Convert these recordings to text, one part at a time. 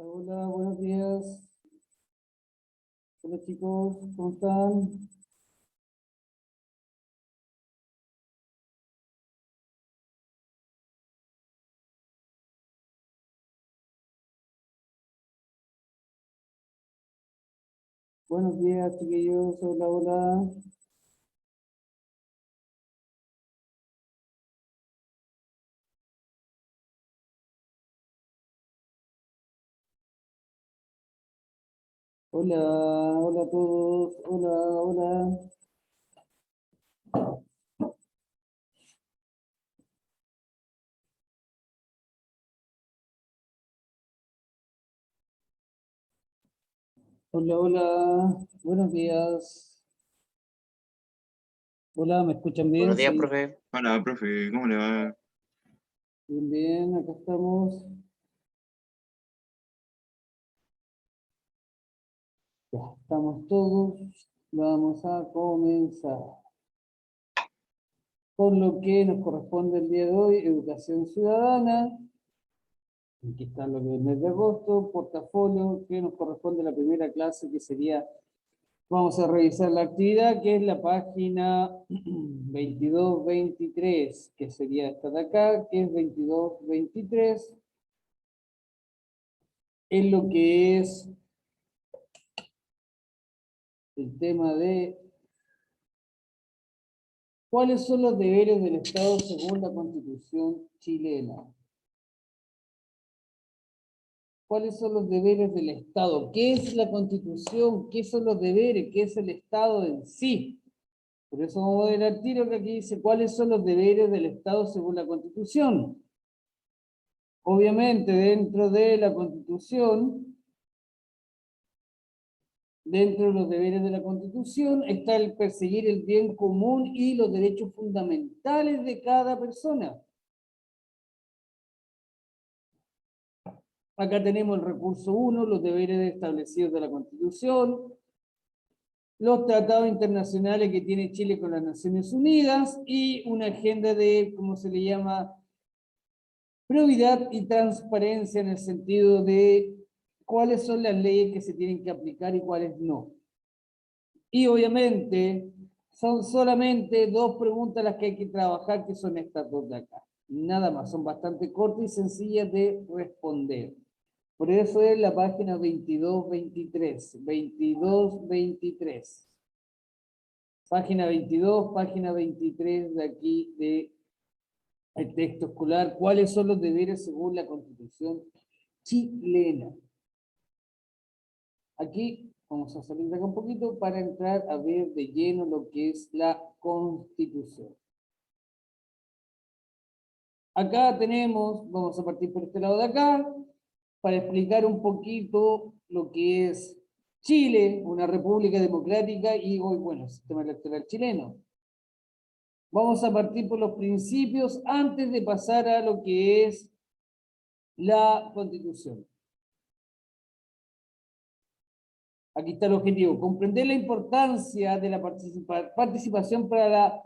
Hola, buenos días. Hola chicos, ¿cómo están? Buenos días, chiquillos. Hola, hola. Hola, hola a todos. Hola, hola. Hola, hola. Buenos días. Hola, ¿me escuchan bien? Buenos días, Sí. profe. Hola, profe, ¿cómo le va? Bien, bien, acá estamos. Ya estamos todos. Vamos a comenzar. Con lo que nos corresponde el día de hoy, educación ciudadana. Aquí está lo del mes de agosto, portafolio, que nos corresponde la primera clase, que sería, vamos a revisar la actividad, que es la página 22-23, que sería esta de acá, que es 22-23, en lo que es el tema de cuáles son los deberes del Estado según la Constitución chilena. ¿Cuáles son los deberes del Estado? ¿Qué es la Constitución? ¿Qué son los deberes? ¿Qué es el Estado en sí? Por eso vamos a ver al tiro que aquí dice cuáles son los deberes del Estado según la Constitución. Obviamente, dentro de la Constitución, dentro de los deberes de la Constitución, está el perseguir el bien común y los derechos fundamentales de cada persona. Acá tenemos el recurso 1, los deberes establecidos de la Constitución, los tratados internacionales que tiene Chile con las Naciones Unidas y una agenda de, ¿cómo se le llama?, probidad y transparencia en el sentido de cuáles son las leyes que se tienen que aplicar y cuáles no. Y obviamente son solamente dos preguntas las que hay que trabajar, que son estas dos de acá. Nada más, son bastante cortas y sencillas de responder. Por eso es la página 22-23. 22-23. Página 22, página 23 de aquí de el texto escolar. ¿Cuáles son los deberes según la Constitución chilena? Aquí vamos a salir de acá un poquito para entrar a ver de lleno lo que es la Constitución. Acá tenemos, vamos a partir por este lado de acá, para explicar un poquito lo que es Chile, una república democrática y hoy, bueno, el sistema electoral chileno. Vamos a partir por los principios antes de pasar a lo que es la Constitución. Aquí está el objetivo, comprender la importancia de la participación para la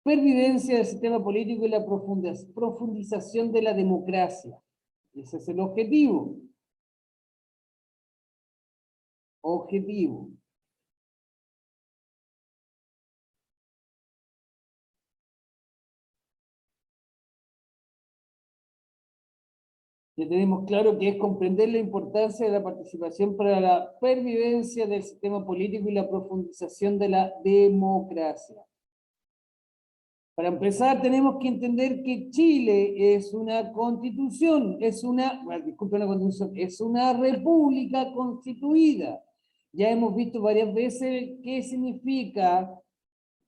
pervivencia del sistema político y la profundización de la democracia. Ese es el objetivo. Objetivo. Ya tenemos claro que es comprender la importancia de la participación para la pervivencia del sistema político y la profundización de la democracia. Para empezar, tenemos que entender que Chile es una constitución, es una, bueno, disculpe, una constitución, es una república constituida. Ya hemos visto varias veces qué significa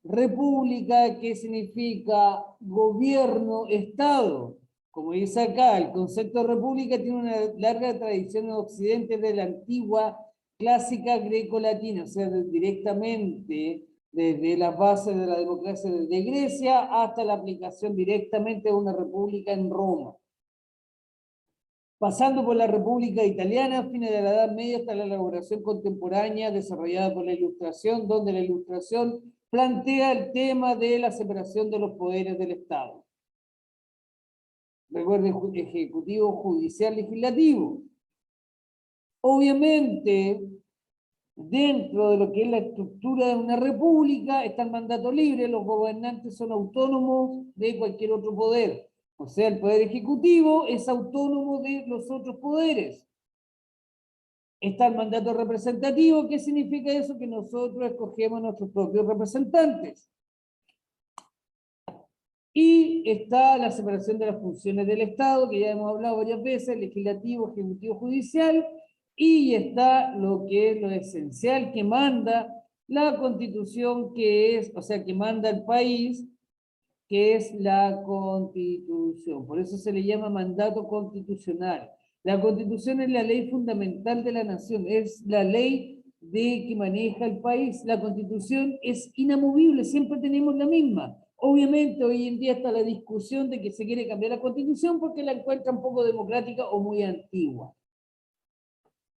república, qué significa gobierno, Estado. Como dice acá, el concepto de república tiene una larga tradición en Occidente de la antigua clásica greco-latina, o sea, directamente desde las bases de la democracia desde Grecia hasta la aplicación directamente de una república en Roma. Pasando por la República Italiana a fines de la Edad Media hasta la elaboración contemporánea desarrollada por la Ilustración, donde la Ilustración plantea el tema de la separación de los poderes del Estado. Recuerden, ejecutivo, judicial, legislativo. Obviamente, dentro de lo que es la estructura de una república está el mandato libre, los gobernantes son autónomos de cualquier otro poder. O sea, el poder ejecutivo es autónomo de los otros poderes. Está el mandato representativo. ¿Qué significa eso? Que nosotros escogemos nuestros propios representantes. Y está la separación de las funciones del Estado, que ya hemos hablado varias veces, legislativo, ejecutivo, judicial, y está lo que es lo esencial que manda la Constitución, que es, o sea, que manda el país, que es la Constitución. Por eso se le llama mandato constitucional. La Constitución es la ley fundamental de la nación, es la ley que maneja el país. La Constitución es inamovible, siempre tenemos la misma. Obviamente hoy en día está la discusión de que se quiere cambiar la Constitución porque la encuentran poco democrática o muy antigua.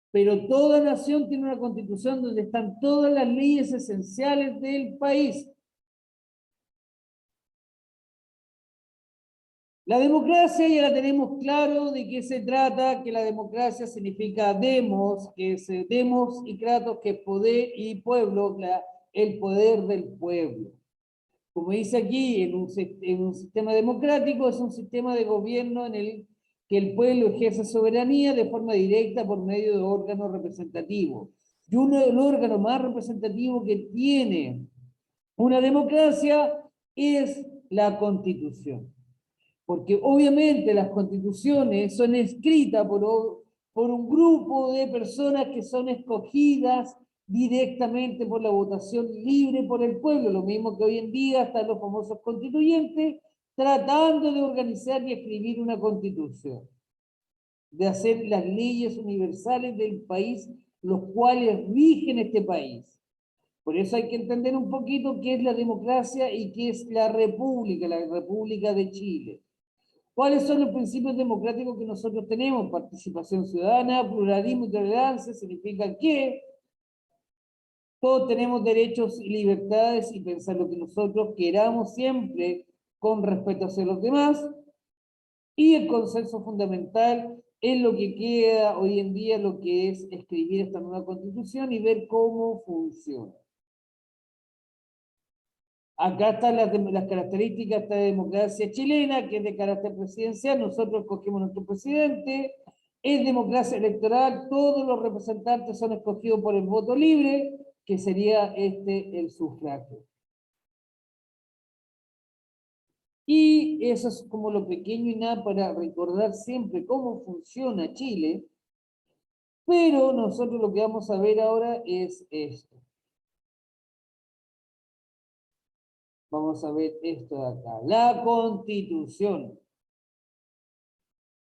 Pero toda nación tiene una Constitución donde están todas las leyes esenciales del país. La democracia ya la tenemos claro de qué se trata, que la democracia significa demos, que es demos y kratos, que es poder y pueblo, el poder del pueblo. Como dice aquí, en un sistema democrático es un sistema de gobierno en el que el pueblo ejerce soberanía de forma directa por medio de órganos representativos. Y uno de los órganos más representativos que tiene una democracia es la Constitución. Porque obviamente las constituciones son escritas por un grupo de personas que son escogidas directamente por la votación libre por el pueblo, lo mismo que hoy en día están los famosos constituyentes tratando de organizar y escribir una constitución, de hacer las leyes universales del país, los cuales rigen este país. Por eso hay que entender un poquito qué es la democracia y qué es la República de Chile. ¿Cuáles son los principios democráticos que nosotros tenemos? Participación ciudadana, pluralismo y tolerancia, significa que todos tenemos derechos y libertades y pensar lo que nosotros queramos siempre con respeto hacia los demás. Y el consenso fundamental es lo que queda hoy en día, lo que es escribir esta nueva constitución y ver cómo funciona. Acá están las características de esta democracia chilena, que es de carácter presidencial. Nosotros escogemos nuestro presidente. Es democracia electoral. Todos los representantes son escogidos por el voto libre, que sería el sufragio. Y eso es como lo pequeño y nada para recordar siempre cómo funciona Chile. Pero nosotros lo que vamos a ver ahora es esto. Vamos a ver esto de acá. La Constitución.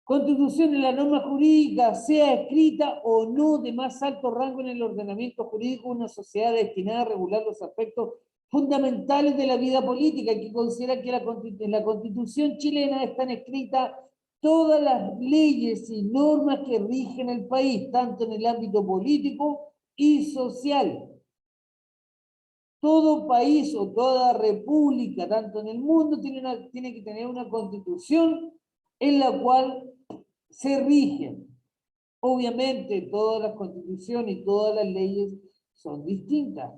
Constitución es la norma jurídica, sea escrita o no de más alto rango en el ordenamiento jurídico de una sociedad destinada a regular los aspectos fundamentales de la vida política. Hay que considerar que en la Constitución chilena están escritas todas las leyes y normas que rigen el país, tanto en el ámbito político y social. Todo país o toda república, tanto en el mundo, tiene que tener una constitución en la cual se rigen. Obviamente, todas las constituciones y todas las leyes son distintas.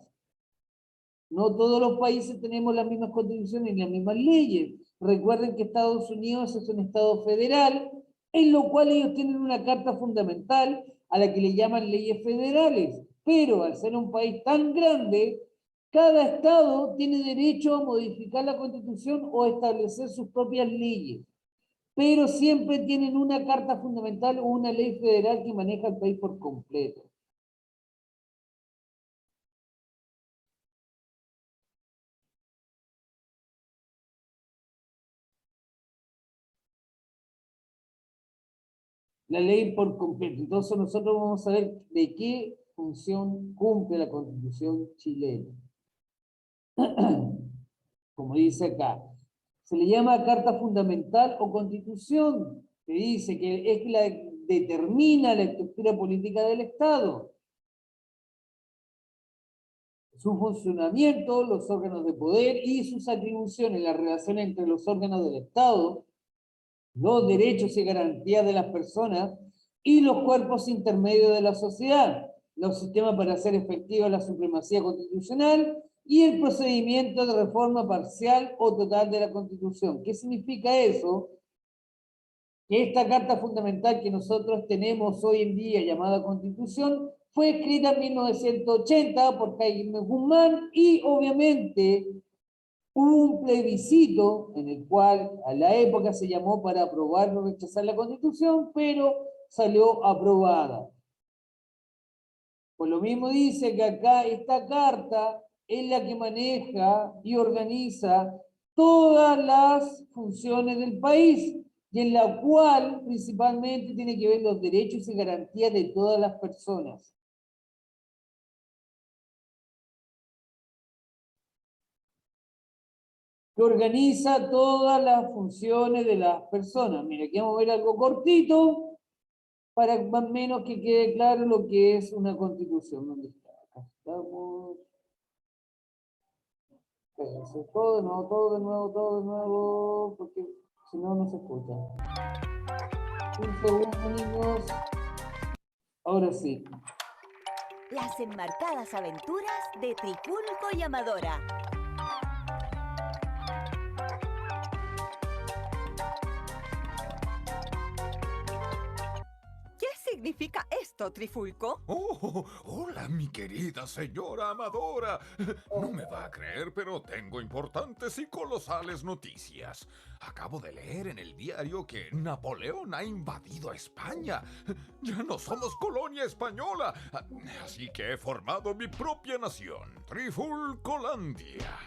No todos los países tenemos las mismas constituciones y las mismas leyes. Recuerden que Estados Unidos es un estado federal, en lo cual ellos tienen una carta fundamental a la que le llaman leyes federales. Pero al ser un país tan grande, cada estado tiene derecho a modificar la constitución o establecer sus propias leyes. Pero siempre tienen una carta fundamental o una ley federal que maneja el país por completo. La ley por completo. Entonces nosotros vamos a ver de qué función cumple la Constitución chilena. Como dice acá, se le llama Carta Fundamental o Constitución, que dice que es la que determina la estructura política del Estado, su funcionamiento, los órganos de poder y sus atribuciones, la relación entre los órganos del Estado, los derechos y garantías de las personas y los cuerpos intermedios de la sociedad, los sistemas para hacer efectiva la supremacía constitucional y el procedimiento de reforma parcial o total de la Constitución. ¿Qué significa eso? Que esta Carta Fundamental que nosotros tenemos hoy en día, llamada Constitución, fue escrita en 1980 por Jaime Guzmán y obviamente hubo un plebiscito en el cual a la época se llamó para aprobar o rechazar la Constitución, pero salió aprobada. Por lo mismo dice que acá esta carta es la que maneja y organiza todas las funciones del país y en la cual principalmente tiene que ver los derechos y garantías de todas las personas. Que organiza todas las funciones de las personas. Mira, aquí vamos a ver algo cortito para más o menos que quede claro lo que es una constitución. ¿Dónde está? Acá estamos. Espérense, todo de nuevo, porque si no, no se escucha. Un segundo, niños. Ahora sí. Las enmarcadas aventuras de Trifulco y Amadora. ¿Qué significa esto, Trifulco? Oh, hola, mi querida señora Amadora. No me va a creer, pero tengo importantes y colosales noticias. Acabo de leer en el diario que Napoleón ha invadido España. Ya no somos colonia española. Así que he formado mi propia nación, Trifulcolandia.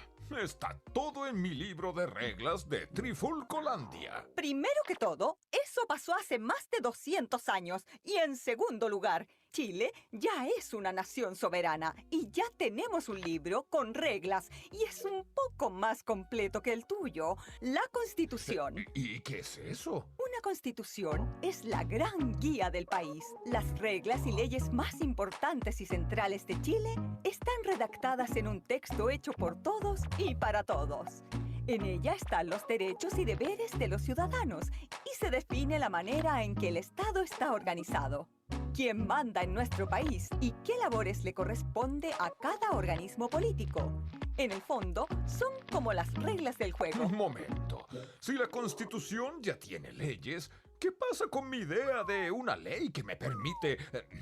Está todo en mi libro de reglas de Trifulcolandia. Primero que todo, eso pasó hace más de 200 años. Y en segundo lugar, Chile ya es una nación soberana y ya tenemos un libro con reglas y es un poco más completo que el tuyo, la Constitución. ¿Y qué es eso? Una constitución es la gran guía del país. Las reglas y leyes más importantes y centrales de Chile están redactadas en un texto hecho por todos y para todos. En ella están los derechos y deberes de los ciudadanos y se define la manera en que el Estado está organizado. Quién manda en nuestro país y qué labores le corresponde a cada organismo político. En el fondo, son como las reglas del juego. Un momento. Si la Constitución ya tiene leyes, ¿qué pasa con mi idea de una ley que me permite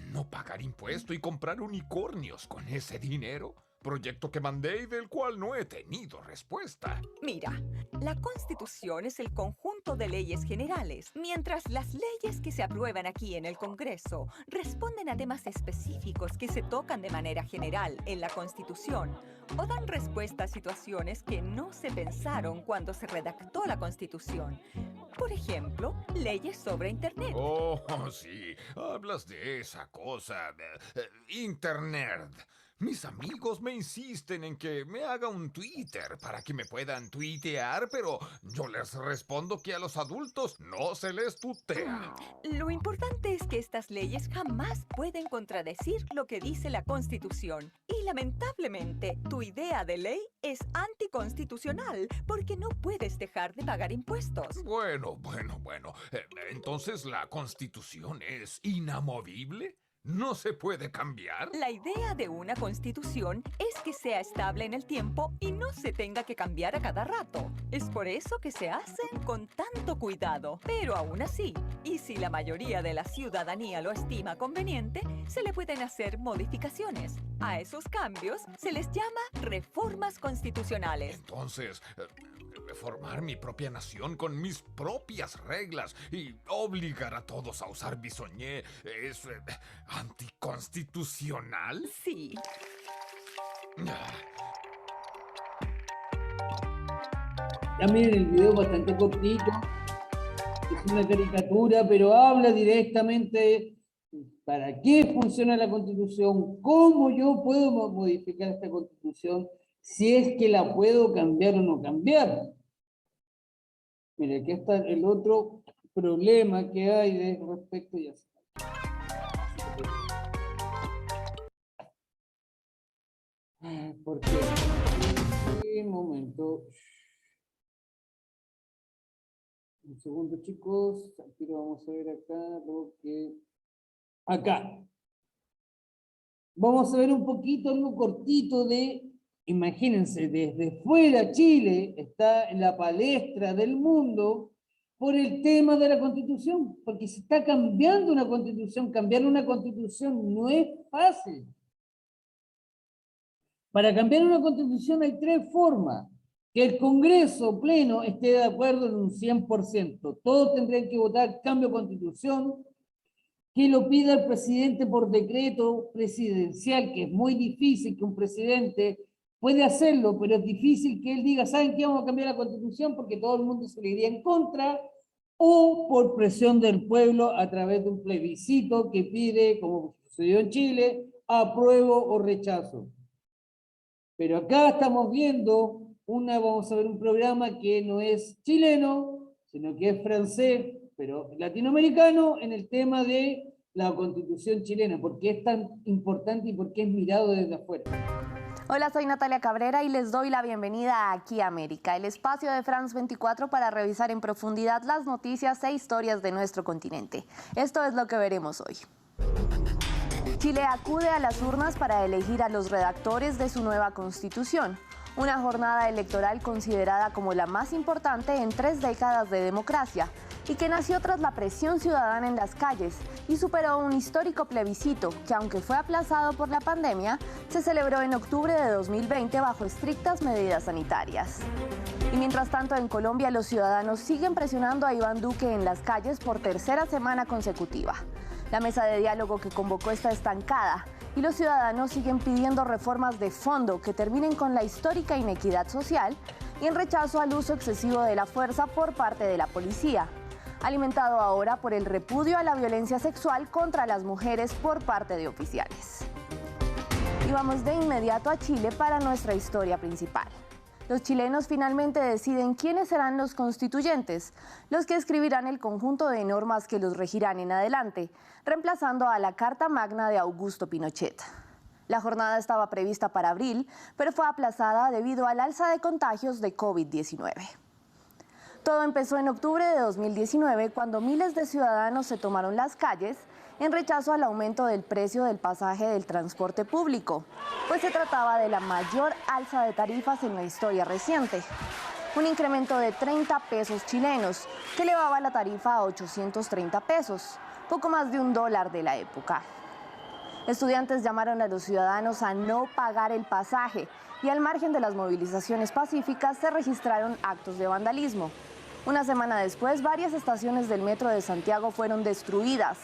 no pagar impuesto y comprar unicornios con ese dinero? Proyecto que mandé y del cual no he tenido respuesta. Mira, la Constitución es el conjunto de leyes generales, mientras las leyes que se aprueban aquí en el Congreso responden a temas específicos que se tocan de manera general en la Constitución o dan respuesta a situaciones que no se pensaron cuando se redactó la Constitución. Por ejemplo, leyes sobre Internet. Oh, sí, hablas de esa cosa, Internet. Mis amigos me insisten en que me haga un Twitter para que me puedan tuitear, pero yo les respondo que a los adultos no se les tutea. Lo importante es que estas leyes jamás pueden contradecir lo que dice la Constitución. Y lamentablemente, tu idea de ley es anticonstitucional porque no puedes dejar de pagar impuestos. Bueno. Entonces, ¿la Constitución es inamovible? ¿No se puede cambiar? La idea de una constitución es que sea estable en el tiempo y no se tenga que cambiar a cada rato. Es por eso que se hacen con tanto cuidado. Pero aún así, y si la mayoría de la ciudadanía lo estima conveniente, se le pueden hacer modificaciones. A esos cambios se les llama reformas constitucionales. Entonces, formar mi propia nación con mis propias reglas y obligar a todos a usar bisoñé es anticonstitucional. Sí. Ya miren, el video es bastante cortito, es una caricatura, pero habla directamente para qué funciona la Constitución, cómo yo puedo modificar esta Constitución, si es que la puedo cambiar o no cambiar. Mira, aquí está el otro problema que hay de respecto ya. Porque un momento. Un segundo, chicos. Aquí lo vamos a ver acá lo que acá. Vamos a ver un poquito, algo cortito de, imagínense, desde fuera Chile está en la palestra del mundo por el tema de la Constitución, porque se está cambiando una Constitución. Cambiar una Constitución no es fácil. Para cambiar una Constitución hay tres formas. Que el Congreso pleno esté de acuerdo en un 100%. Todos tendrían que votar cambio de Constitución, que lo pida el presidente por decreto presidencial, que es muy difícil que un presidente puede hacerlo, pero es difícil que él diga, ¿saben qué? Vamos a cambiar la Constitución porque todo el mundo se le iría en contra, o por presión del pueblo a través de un plebiscito que pide, como sucedió en Chile, apruebo o rechazo. Pero acá estamos viendo, vamos a ver un programa que no es chileno, sino que es francés, pero latinoamericano, en el tema de la Constitución chilena. ¿Por qué es tan importante y por qué es mirado desde afuera? Hola, soy Natalia Cabrera y les doy la bienvenida a Aquí América, el espacio de France 24 para revisar en profundidad las noticias e historias de nuestro continente. Esto es lo que veremos hoy. Chile acude a las urnas para elegir a los redactores de su nueva constitución. Una jornada electoral considerada como la más importante en 3 décadas de democracia y que nació tras la presión ciudadana en las calles y superó un histórico plebiscito que, aunque fue aplazado por la pandemia, se celebró en octubre de 2020 bajo estrictas medidas sanitarias. Y mientras tanto, en Colombia los ciudadanos siguen presionando a Iván Duque en las calles por tercera semana consecutiva. La mesa de diálogo que convocó está estancada y los ciudadanos siguen pidiendo reformas de fondo que terminen con la histórica inequidad social y en rechazo al uso excesivo de la fuerza por parte de la policía, alimentado ahora por el repudio a la violencia sexual contra las mujeres por parte de oficiales. Y vamos de inmediato a Chile para nuestra historia principal. Los chilenos finalmente deciden quiénes serán los constituyentes, los que escribirán el conjunto de normas que los regirán en adelante, reemplazando a la Carta Magna de Augusto Pinochet. La jornada estaba prevista para abril, pero fue aplazada debido al alza de contagios de COVID-19. Todo empezó en octubre de 2019, cuando miles de ciudadanos se tomaron las calles en rechazo al aumento del precio del pasaje del transporte público, pues se trataba de la mayor alza de tarifas en la historia reciente. Un incremento de 30 pesos chilenos, que elevaba la tarifa a 830 pesos, poco más de $1 de la época. Estudiantes llamaron a los ciudadanos a no pagar el pasaje y al margen de las movilizaciones pacíficas se registraron actos de vandalismo. Una semana después, varias estaciones del metro de Santiago fueron destruidas,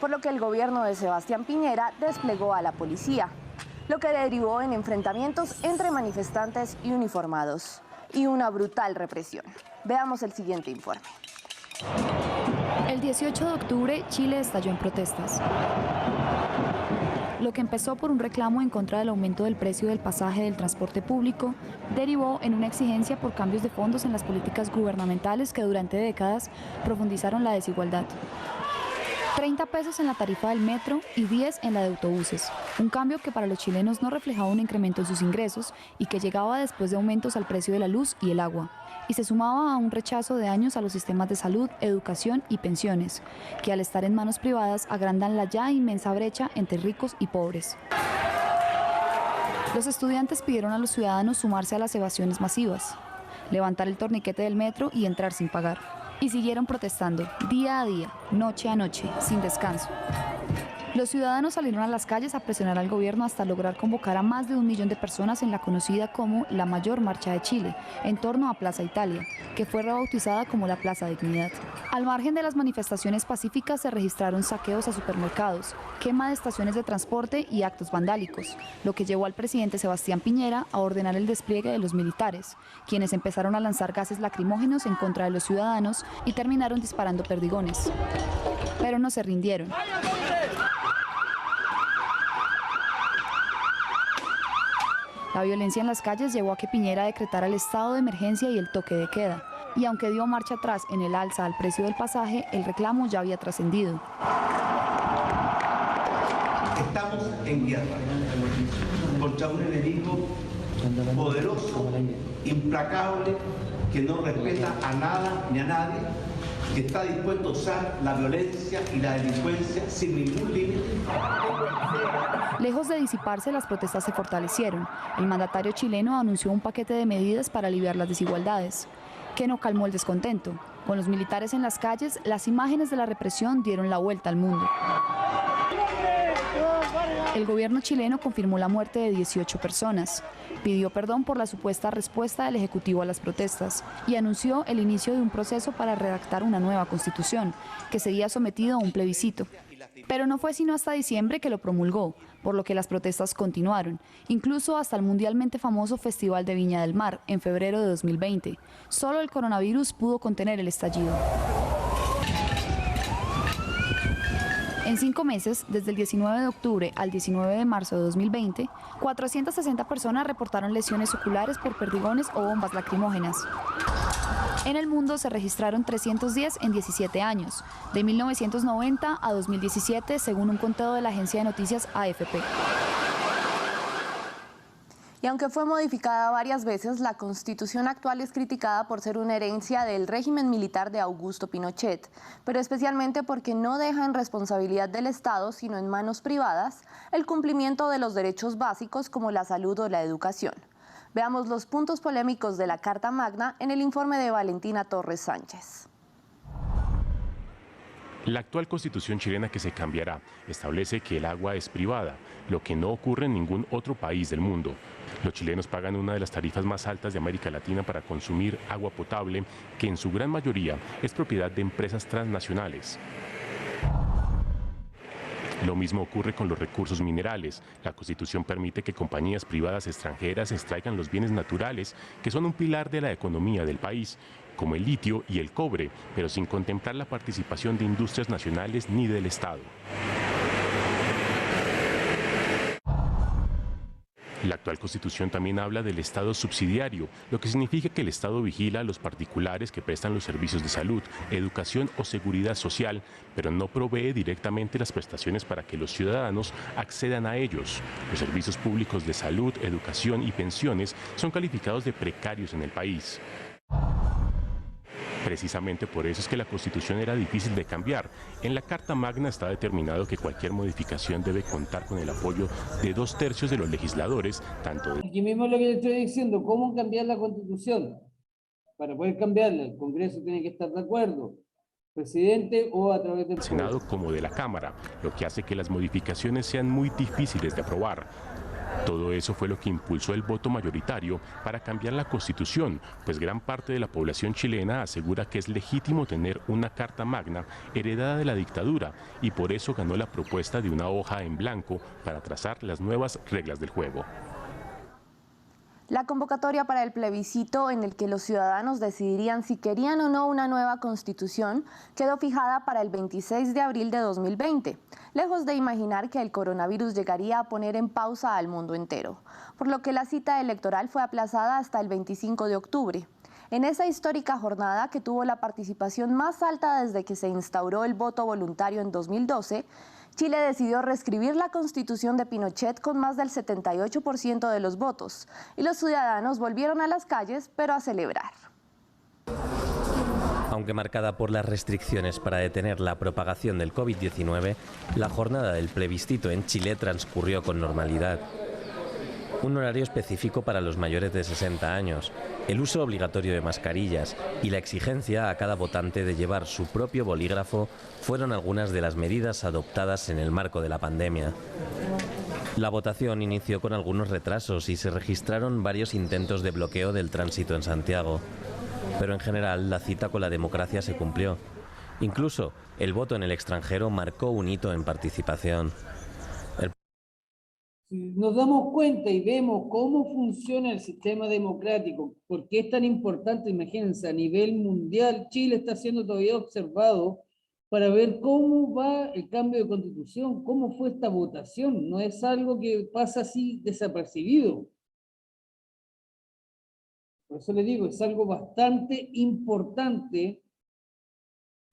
por lo que el gobierno de Sebastián Piñera desplegó a la policía, lo que derivó en enfrentamientos entre manifestantes y uniformados y una brutal represión. Veamos el siguiente informe. El 18 de octubre, Chile estalló en protestas. Lo que empezó por un reclamo en contra del aumento del precio del pasaje del transporte público, derivó en una exigencia por cambios de fondos en las políticas gubernamentales que durante décadas profundizaron la desigualdad. 30 pesos en la tarifa del metro y 10 en la de autobuses, un cambio que para los chilenos no reflejaba un incremento en sus ingresos y que llegaba después de aumentos al precio de la luz y el agua, y se sumaba a un rechazo de años a los sistemas de salud, educación y pensiones, que al estar en manos privadas agrandan la ya inmensa brecha entre ricos y pobres. Los estudiantes pidieron a los ciudadanos sumarse a las evasiones masivas, levantar el torniquete del metro y entrar sin pagar. Y siguieron protestando, día a día, noche a noche, sin descanso. Los ciudadanos salieron a las calles a presionar al gobierno hasta lograr convocar a más de 1 millón de personas en la conocida como la mayor marcha de Chile, en torno a Plaza Italia, que fue rebautizada como la Plaza Dignidad. Al margen de las manifestaciones pacíficas se registraron saqueos a supermercados, quema de estaciones de transporte y actos vandálicos, lo que llevó al presidente Sebastián Piñera a ordenar el despliegue de los militares, quienes empezaron a lanzar gases lacrimógenos en contra de los ciudadanos y terminaron disparando perdigones. Pero no se rindieron. La violencia en las calles llevó a que Piñera decretara el estado de emergencia y el toque de queda. Y aunque dio marcha atrás en el alza al precio del pasaje, el reclamo ya había trascendido. Estamos en guerra contra un enemigo poderoso, implacable, que no respeta a nada ni a nadie que está dispuesto a usar la violencia y la delincuencia sin ningún límite. Lejos de disiparse, las protestas se fortalecieron. El mandatario chileno anunció un paquete de medidas para aliviar las desigualdades, que no calmó el descontento. Con los militares en las calles, las imágenes de la represión dieron la vuelta al mundo. El gobierno chileno confirmó la muerte de 18 personas, pidió perdón por la supuesta respuesta del Ejecutivo a las protestas y anunció el inicio de un proceso para redactar una nueva constitución, que sería sometido a un plebiscito. Pero no fue sino hasta diciembre que lo promulgó, por lo que las protestas continuaron, incluso hasta el mundialmente famoso Festival de Viña del Mar, en febrero de 2020. Solo el coronavirus pudo contener el estallido. En 5 meses, desde el 19 de octubre al 19 de marzo de 2020, 460 personas reportaron lesiones oculares por perdigones o bombas lacrimógenas. En el mundo se registraron 310 en 17 años, de 1990 a 2017, según un conteo de la agencia de noticias AFP. Y aunque fue modificada varias veces, la Constitución actual es criticada por ser una herencia del régimen militar de Augusto Pinochet, pero especialmente porque no deja en responsabilidad del Estado, sino en manos privadas, el cumplimiento de los derechos básicos como la salud o la educación. Veamos los puntos polémicos de la Carta Magna en el informe de Valentina Torres Sánchez. La actual Constitución chilena, que se cambiará, establece que el agua es privada, lo que no ocurre en ningún otro país del mundo. Los chilenos pagan una de las tarifas más altas de América Latina para consumir agua potable, que en su gran mayoría es propiedad de empresas transnacionales. Lo mismo ocurre con los recursos minerales. La Constitución permite que compañías privadas extranjeras extraigan los bienes naturales, que son un pilar de la economía del país, como el litio y el cobre, pero sin contemplar la participación de industrias nacionales ni del Estado. La actual Constitución también habla del Estado subsidiario, lo que significa que el Estado vigila a los particulares que prestan los servicios de salud, educación o seguridad social, pero no provee directamente las prestaciones para que los ciudadanos accedan a ellos. Los servicios públicos de salud, educación y pensiones son calificados de precarios en el país. Precisamente por eso es que la Constitución era difícil de cambiar. En la Carta Magna está determinado que cualquier modificación debe contar con el apoyo de 2/3 de los legisladores, tanto de... Aquí mismo es lo que le estoy diciendo, ¿cómo cambiar la Constitución? Para poder cambiarla, el Congreso tiene que estar de acuerdo, presidente o a través del Senado como de la Cámara, lo que hace que las modificaciones sean muy difíciles de aprobar. Todo eso fue lo que impulsó el voto mayoritario para cambiar la Constitución, pues gran parte de la población chilena asegura que es legítimo tener una Carta Magna heredada de la dictadura y por eso ganó la propuesta de una hoja en blanco para trazar las nuevas reglas del juego. La convocatoria para el plebiscito en el que los ciudadanos decidirían si querían o no una nueva constitución quedó fijada para el 26 de abril de 2020, lejos de imaginar que el coronavirus llegaría a poner en pausa al mundo entero, por lo que la cita electoral fue aplazada hasta el 25 de octubre. En esa histórica jornada, que tuvo la participación más alta desde que se instauró el voto voluntario en 2012, Chile decidió reescribir la Constitución de Pinochet con más del 78% de los votos, y los ciudadanos volvieron a las calles, pero a celebrar. Aunque marcada por las restricciones para detener la propagación del COVID-19, la jornada del plebiscito en Chile transcurrió con normalidad. Un horario específico para los mayores de 60 años, el uso obligatorio de mascarillas y la exigencia a cada votante de llevar su propio bolígrafo fueron algunas de las medidas adoptadas en el marco de la pandemia. La votación inició con algunos retrasos y se registraron varios intentos de bloqueo del tránsito en Santiago. Pero en general la cita con la democracia se cumplió. Incluso el voto en el extranjero marcó un hito en participación. Si nos damos cuenta y vemos cómo funciona el sistema democrático, por qué es tan importante, imagínense, a nivel mundial, Chile está siendo todavía observado para ver cómo va el cambio de constitución, cómo fue esta votación. No es algo que pasa así desapercibido. Por eso le digo, es algo bastante importante,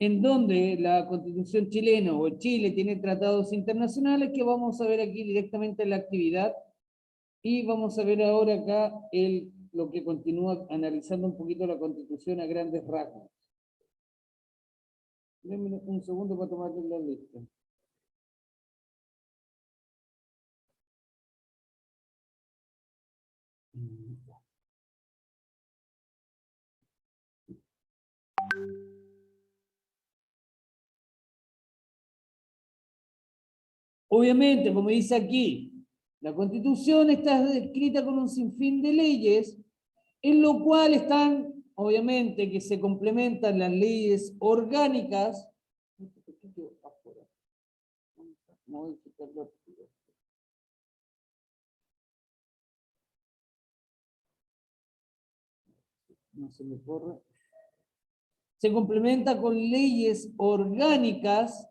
en donde la Constitución chilena o Chile tiene tratados internacionales que vamos a ver aquí directamente en la actividad, y vamos a ver ahora acá lo que continúa analizando un poquito la Constitución a grandes rasgos. Denme un segundo para tomar la lista. Obviamente, como dice aquí, la Constitución está escrita con un sinfín de leyes, en lo cual están, obviamente, que se complementan las leyes orgánicas. No se me corre. Se complementa con leyes orgánicas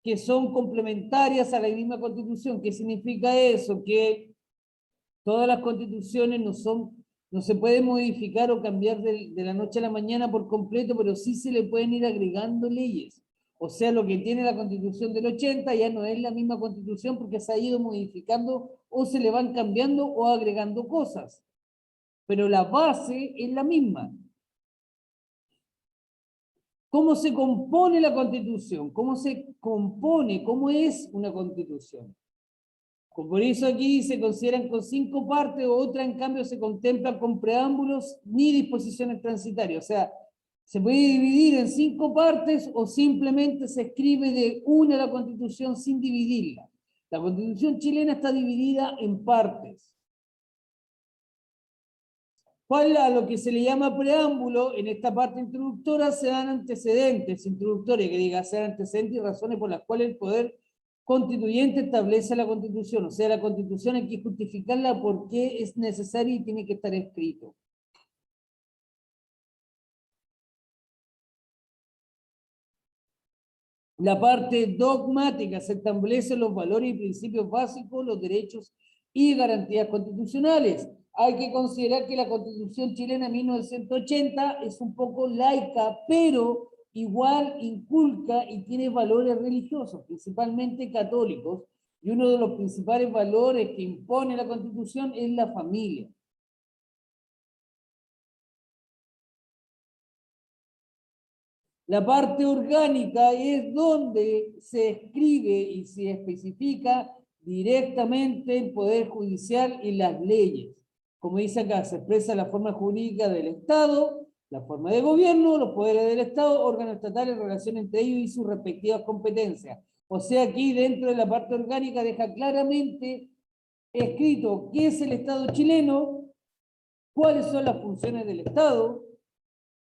que son complementarias a la misma Constitución. ¿Qué significa eso? Que todas las constituciones no se pueden modificar o cambiar de la noche a la mañana por completo, pero sí se le pueden ir agregando leyes. O sea, lo que tiene la Constitución del 80 ya no es la misma Constitución porque se ha ido modificando o se le van cambiando o agregando cosas. Pero la base es la misma. ¿Cómo se compone la Constitución? ¿Cómo se compone? ¿Cómo es una Constitución? Por eso aquí se consideran con 5 partes, o otra en cambio se contempla con preámbulos ni disposiciones transitarias. O sea, se puede dividir en 5 partes o simplemente se escribe de una la Constitución sin dividirla. La Constitución chilena está dividida en partes. ¿Cuál a lo que se le llama preámbulo? En esta parte introductora se dan antecedentes introductorios, que diga, se dan antecedentes y razones por las cuales el poder constituyente establece la Constitución. O sea, la Constitución hay que justificarla porque es necesaria y tiene que estar escrito. La parte dogmática se establecen los valores y principios básicos, los derechos y garantías constitucionales. Hay que considerar que la Constitución chilena 1980 es un poco laica, pero igual inculca y tiene valores religiosos, principalmente católicos, y uno de los principales valores que impone la Constitución es la familia. La parte orgánica es donde se escribe y se especifica directamente el Poder Judicial y las leyes. Como dice acá, se expresa la forma jurídica del Estado, la forma de gobierno, los poderes del Estado, órganos estatales, relación entre ellos y sus respectivas competencias. O sea, aquí dentro de la parte orgánica deja claramente escrito qué es el Estado chileno, cuáles son las funciones del Estado,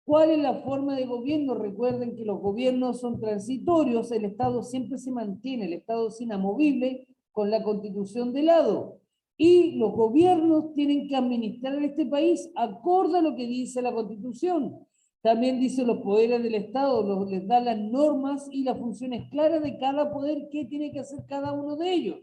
cuál es la forma de gobierno. Recuerden que los gobiernos son transitorios, el Estado siempre se mantiene, el Estado es inamovible con la Constitución de lado. Y los gobiernos tienen que administrar este país acorde a lo que dice la Constitución. También dice los poderes del Estado, les da las normas y las funciones claras de cada poder, qué tiene que hacer cada uno de ellos.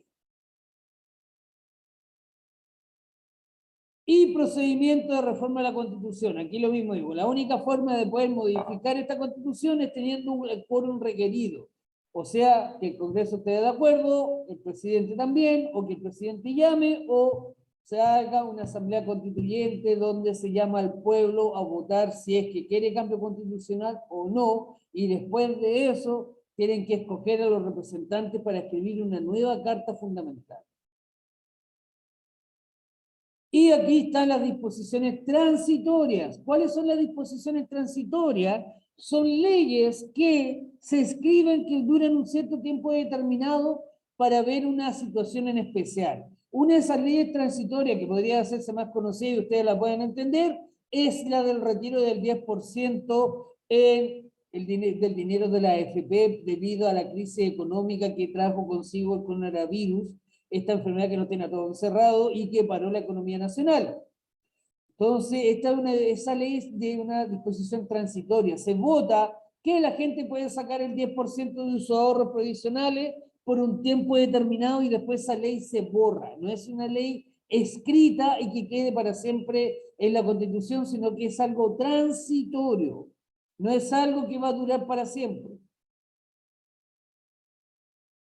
Y procedimiento de reforma de la Constitución. Aquí lo mismo digo, la única forma de poder modificar esta Constitución es teniendo el quórum requerido. O sea, que el Congreso esté de acuerdo, el presidente también, o que el presidente llame, o se haga una asamblea constituyente donde se llama al pueblo a votar si es que quiere cambio constitucional o no, y después de eso tienen que escoger a los representantes para escribir una nueva carta fundamental. Y aquí están las disposiciones transitorias. ¿Cuáles son las disposiciones transitorias? Son leyes que se escriben que duran un cierto tiempo determinado para ver una situación en especial. Una de esas leyes transitorias que podría hacerse más conocida y ustedes la pueden entender es la del retiro del 10% del dinero de la AFP debido a la crisis económica que trajo consigo el coronavirus, esta enfermedad que nos tiene a todos encerrados y que paró la economía nacional. Entonces, esa ley es de una disposición transitoria. Se vota que la gente puede sacar el 10% de sus ahorros provisionales por un tiempo determinado y después esa ley se borra. No es una ley escrita y que quede para siempre en la Constitución, sino que es algo transitorio. No es algo que va a durar para siempre.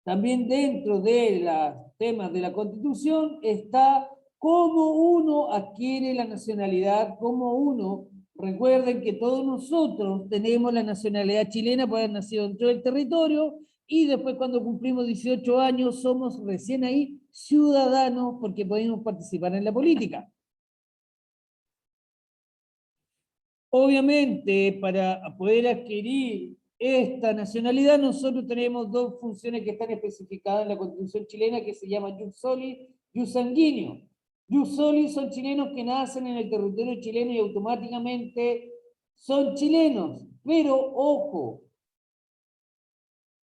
También dentro de los temas de la Constitución está cómo uno adquiere la nacionalidad, cómo uno Recuerden que todos nosotros tenemos la nacionalidad chilena por haber nacido dentro del territorio y después cuando cumplimos 18 años somos recién ahí ciudadanos porque podemos participar en la política. Obviamente, para poder adquirir esta nacionalidad, nosotros tenemos dos funciones que están especificadas en la Constitución chilena que se llaman jus soli, jus sanguíneo. Jus soli son chilenos que nacen en el territorio chileno y automáticamente son chilenos. Pero, ojo,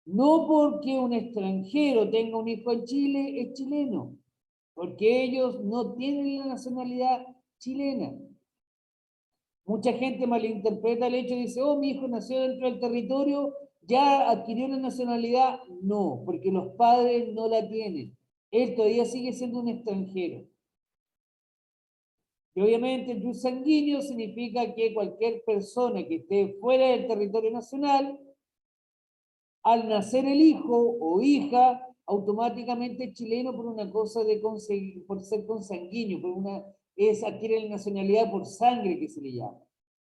no porque un extranjero tenga un hijo en Chile es chileno, porque ellos no tienen la nacionalidad chilena. Mucha gente malinterpreta el hecho y dice, oh, mi hijo nació dentro del territorio, ya adquirió la nacionalidad. No, porque los padres no la tienen. Él todavía sigue siendo un extranjero. Y obviamente el jus sanguíneo significa que cualquier persona que esté fuera del territorio nacional, al nacer el hijo o hija, automáticamente es chileno por una cosa de conseguir, por ser consanguíneo, adquiere la nacionalidad por sangre que se le llama.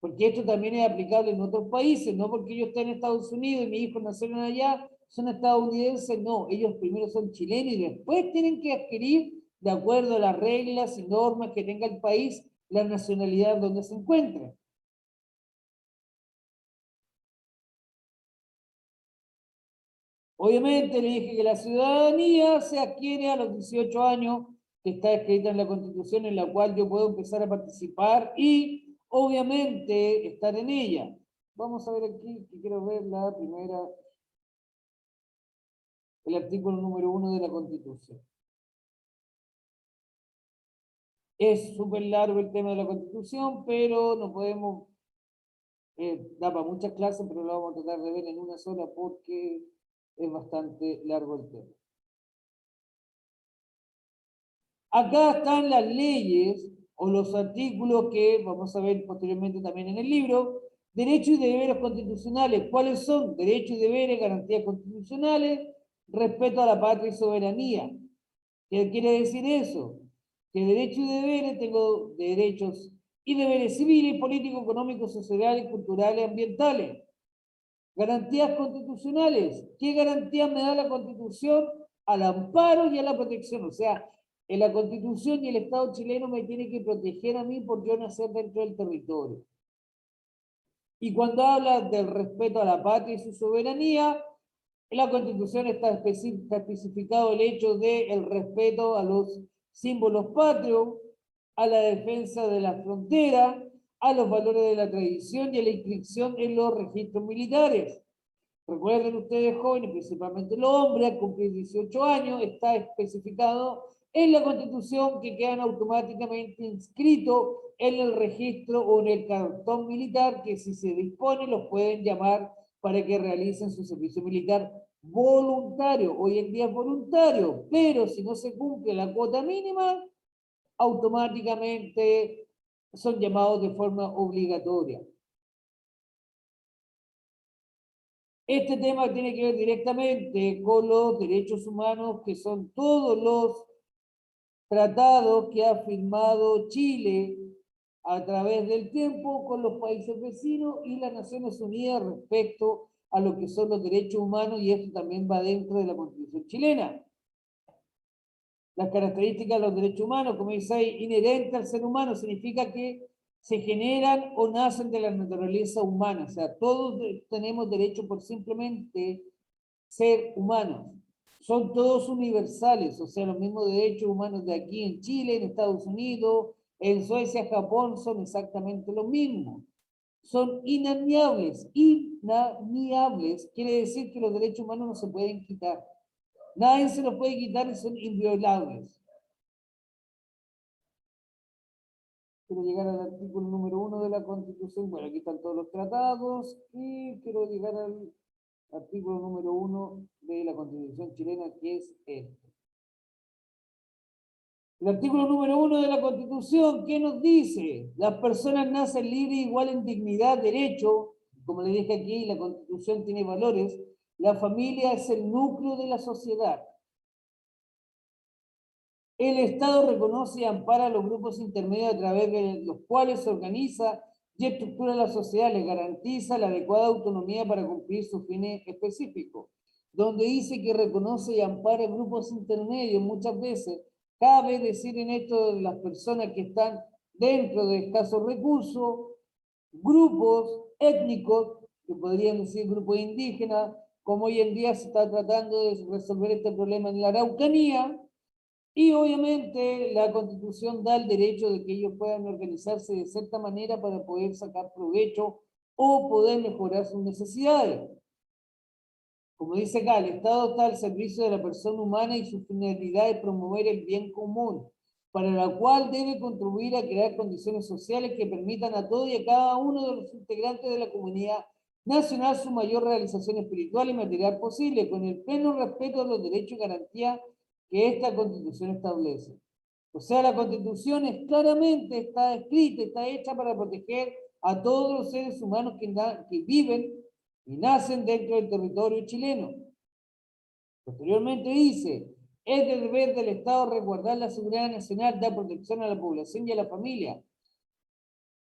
Porque esto también es aplicable en otros países, no porque yo esté en Estados Unidos y mis hijos nacieron allá, son estadounidenses, no, ellos primero son chilenos y después tienen que adquirir, de acuerdo a las reglas y normas que tenga el país, la nacionalidad donde se encuentran. Obviamente le dije que la ciudadanía se adquiere a los 18 años, que está escrita en la Constitución, en la cual yo puedo empezar a participar y obviamente estar en ella. Vamos a ver aquí, que quiero ver la primera, el artículo número 1 de la Constitución. Es súper largo el tema de la Constitución, pero no podemos, da para muchas clases, pero lo vamos a tratar de ver en una sola porque es bastante largo el tema. Acá están las leyes o los artículos que vamos a ver posteriormente también en el libro. Derechos y deberes constitucionales. ¿Cuáles son? Derechos y deberes, garantías constitucionales, respeto a la patria y soberanía. ¿Qué quiere decir eso? Que derechos y deberes, tengo derechos y deberes civiles, políticos, económicos, sociales, culturales, ambientales. Garantías constitucionales. ¿Qué garantías me da la Constitución? Al amparo y a la protección. O sea, en la Constitución y el Estado chileno me tiene que proteger a mí por yo nacer dentro del territorio. Y cuando habla del respeto a la patria y su soberanía, en la Constitución está especificado el hecho del respeto a los símbolos patrios, a la defensa de la frontera, a los valores de la tradición y a la inscripción en los registros militares. Recuerden ustedes jóvenes, principalmente los hombres, al cumplir 18 años, está especificado en la Constitución que quedan automáticamente inscritos en el registro o en el cartón militar, que si se dispone los pueden llamar para que realicen su servicio militar voluntario. Hoy en día es voluntario, pero si no se cumple la cuota mínima, automáticamente son llamados de forma obligatoria. Este tema tiene que ver directamente con los derechos humanos, que son todos los tratados que ha firmado Chile a través del tiempo con los países vecinos y las Naciones Unidas respecto a lo que son los derechos humanos, y esto también va dentro de la Constitución chilena. Las características de los derechos humanos, como dice ahí, inherente al ser humano, significa que se generan o nacen de la naturaleza humana. O sea, todos tenemos derecho por simplemente ser humanos. Son todos universales, o sea, los mismos derechos humanos de aquí en Chile, en Estados Unidos, en Suecia, Japón, son exactamente los mismos. Son inaliables. Inaliables quiere decir que los derechos humanos no se pueden quitar. Nadie se los puede quitar y son inviolables. Quiero llegar al artículo número 1 de la Constitución. Bueno, aquí están todos los tratados. Y quiero llegar al artículo número 1 de la Constitución chilena, que es este. El artículo número 1 de la Constitución, ¿qué nos dice? Las personas nacen libres, igual en dignidad, derecho. Como le dije aquí, la Constitución tiene valores. La familia es el núcleo de la sociedad. El Estado reconoce y ampara a los grupos intermedios a través de los cuales se organiza y estructura la sociedad, les garantiza la adecuada autonomía para cumplir sus fines específicos, donde dice que reconoce y ampara grupos intermedios. Muchas veces cabe decir en esto de las personas que están dentro de escasos recursos, grupos étnicos, que podrían decir grupos indígenas, como hoy en día se está tratando de resolver este problema en la Araucanía, y obviamente la Constitución da el derecho de que ellos puedan organizarse de cierta manera para poder sacar provecho o poder mejorar sus necesidades. Como dice acá, el Estado está al servicio de la persona humana y su finalidad es promover el bien común, para la cual debe contribuir a crear condiciones sociales que permitan a todos y a cada uno de los integrantes de la comunidad nacional su mayor realización espiritual y material posible, con el pleno respeto de los derechos y garantías que esta Constitución establece. O sea, la Constitución claramente está escrita, está hecha para proteger a todos los seres humanos que viven y nacen dentro del territorio chileno. Posteriormente dice, es del deber del Estado resguardar la seguridad nacional, dar protección a la población y a la familia,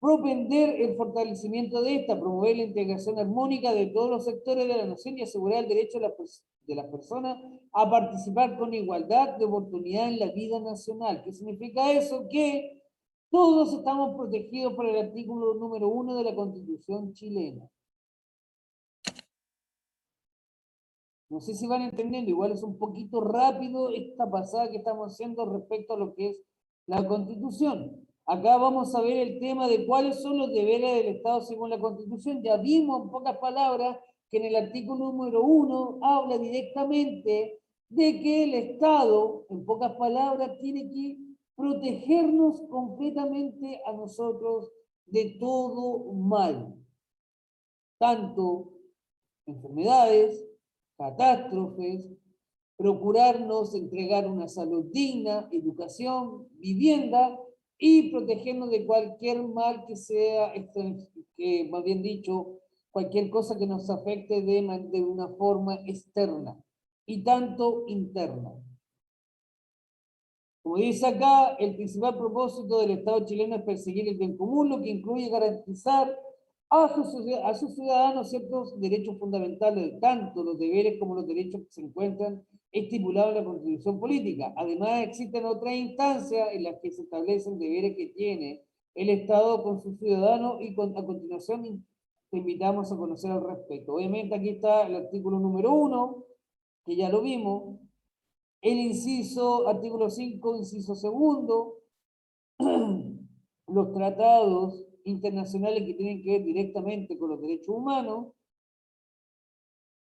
propender el fortalecimiento de esta, promover la integración armónica de todos los sectores de la nación y asegurar el derecho de las personas a participar con igualdad de oportunidad en la vida nacional. ¿Qué significa eso? Que todos estamos protegidos por el artículo número 1 de la Constitución chilena. No sé si van entendiendo, igual es un poquito rápido esta pasada que estamos haciendo respecto a lo que es la Constitución. Acá vamos a ver el tema de cuáles son los deberes del Estado según la Constitución. Ya vimos en pocas palabras que en el artículo número 1 habla directamente de que el Estado, en pocas palabras, tiene que protegernos completamente a nosotros de todo mal. Tanto enfermedades, catástrofes, procurarnos entregar una salud digna, educación, vivienda y protegernos de cualquier mal que sea, que más bien dicho, cualquier cosa que nos afecte de una forma externa y tanto interna. Como dice acá, el principal propósito del Estado chileno es perseguir el bien común, lo que incluye garantizar a sus ciudadanos ciertos derechos fundamentales, tanto los deberes como los derechos que se encuentran estipulados en la Constitución política. Además, existen otras instancias en las que se establecen deberes que tiene el Estado con sus ciudadanos y a continuación te invitamos a conocer al respecto. Obviamente aquí está el artículo número 1, que ya lo vimos, el inciso, artículo 5, inciso segundo, los tratados internacionales que tienen que ver directamente con los derechos humanos.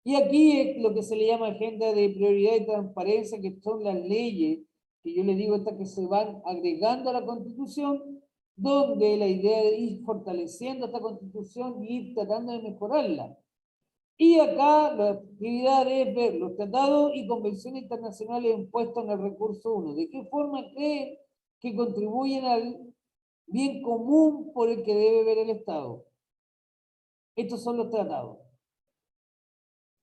Y aquí es lo que se le llama agenda de prioridad y transparencia, que son las leyes, que yo les digo estas que se van agregando a la Constitución, donde la idea es ir fortaleciendo esta Constitución y ir tratando de mejorarla. Y acá la actividad es ver los tratados y convenciones internacionales impuestos en el recurso 1. ¿De qué forma creen que contribuyen al bien común por el que debe ver el Estado? Estos son los tratados.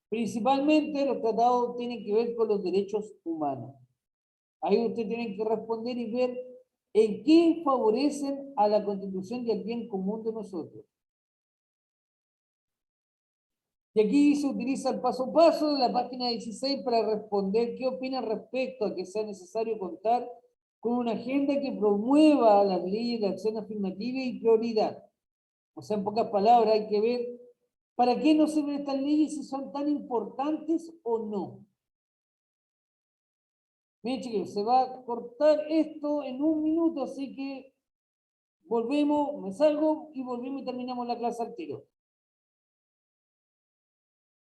Principalmente los tratados tienen que ver con los derechos humanos. Ahí ustedes tienen que responder y ver en qué favorecen a la Constitución y al bien común de nosotros. Y aquí se utiliza el paso a paso de la página 16 para responder qué opinan respecto a que sea necesario contar con una agenda que promueva las leyes de acción afirmativa y prioridad. O sea, en pocas palabras, hay que ver para qué nos sirven estas leyes, si son tan importantes o no. Miren, chicos, se va a cortar esto en 1 minuto, así que volvemos, me salgo y volvemos y terminamos la clase al tiro.